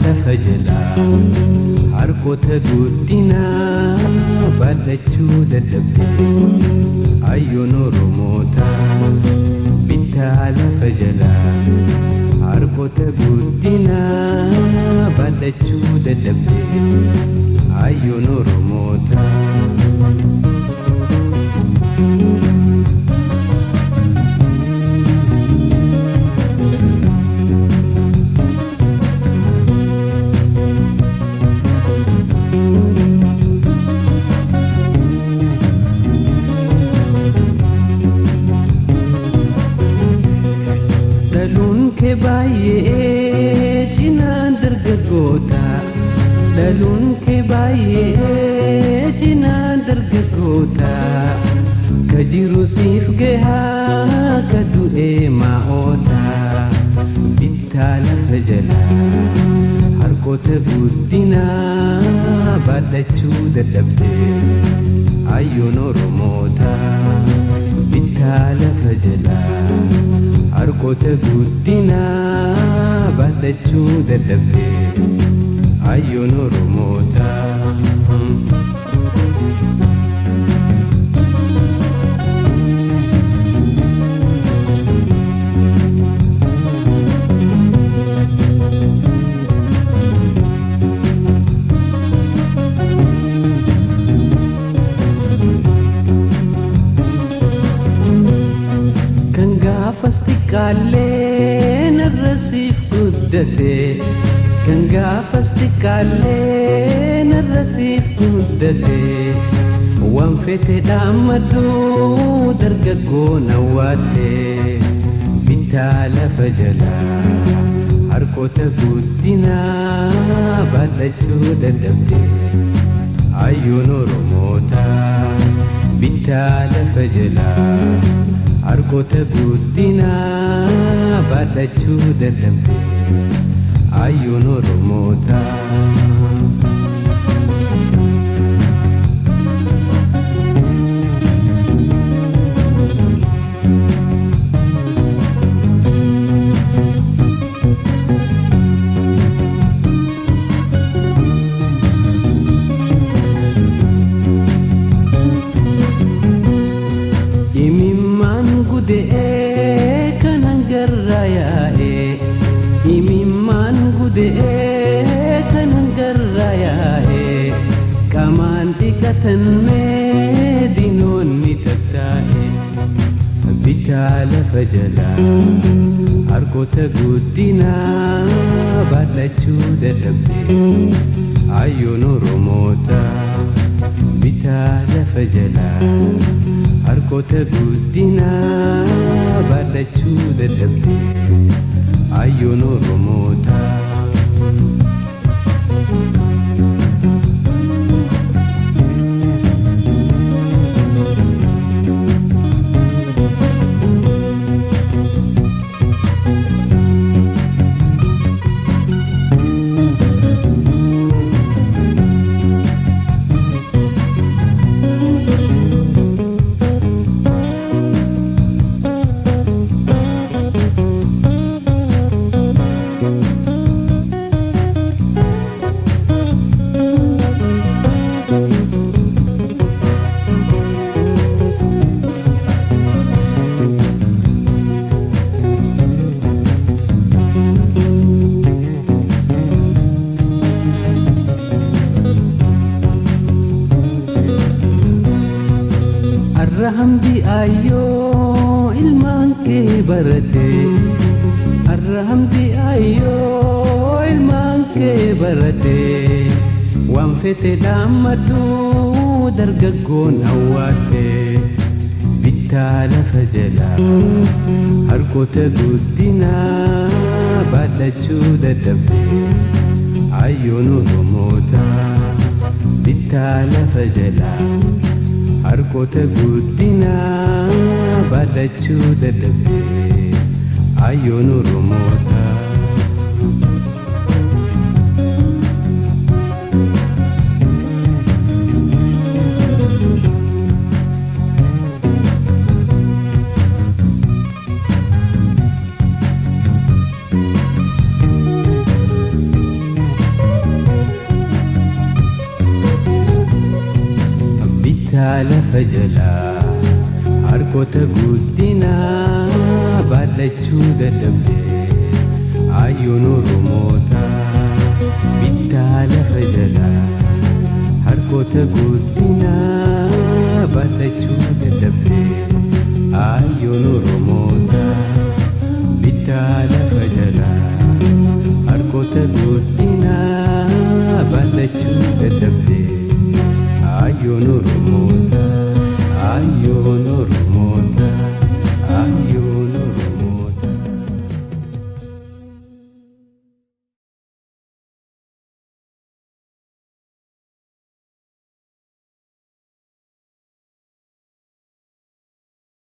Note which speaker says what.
Speaker 1: lafa jalaa harkoota guddinaa baadhachuu dadhabde hayyoon Oromoota bittaa lafa jalaa harkoota guddinaa baadhachuu dadhabde hayyoon Oromoota. Baay'ee cinaan dargaggoota dhaluun kee baay'ee cinaan dargaggoota ka jiru siif gahaa ka du'ee maa'oota bittaa lafa jalaa harkoota guddinaa baadhachuu dadhabde hayyoon Oromoota bittaa lafa jalaa harkoota guddinaa baadhachuu dadhabde hayyoon Oromoota. Kaaleen arrasiif guddate kan gaafasti kaaleen arrasiif guddate waan fete dhaammadhu dargaggoon hawwaate bittaa lafa jalaa harkoota guddinaa baadhachuu dadhabde hayyoon Oromoota bittaa lafa jalaa harkoota guddinaa baadhachuu dadhabde hayyoon Oromoota. Kanan garraayee imimmaan gudee kanan garraayee qamaan dhiqatan mee dinoonni tattaa'e bittaa lafa jalaa harkoota guddinaa baadhachuu dadhabde hayyoon Oromoota bittaa lafa jalaa harkoota guddinaa baadhachuu dadhabde hayyoon Oromoota. Arrahamdi ayyoo ilmaan kee barate arrahamdi ayyoo ilmaan kee barate waan fete dhaammadhu dargaggoon hawwaate bittaa lafa jalaa harkoota guddinaa baadhachuu dadhabde hayyoon Oromoota bittaa lafa jalaa harkoota guddinaa baadhachuu dadhabde hayyoon Oromoota. bittaa lafa jalaa harkoota guddinaa baadhachuu dadhabdee ayyoon Oromoota bittaa lafa jalaa harkoota guddinaa baadhachuu dadhabdee ayyoon Oromoota bittaa lafa jalaa harkoota guddinaa baadhachuu dadhabdee ayyoon Oromoota ayyoon Oromoota.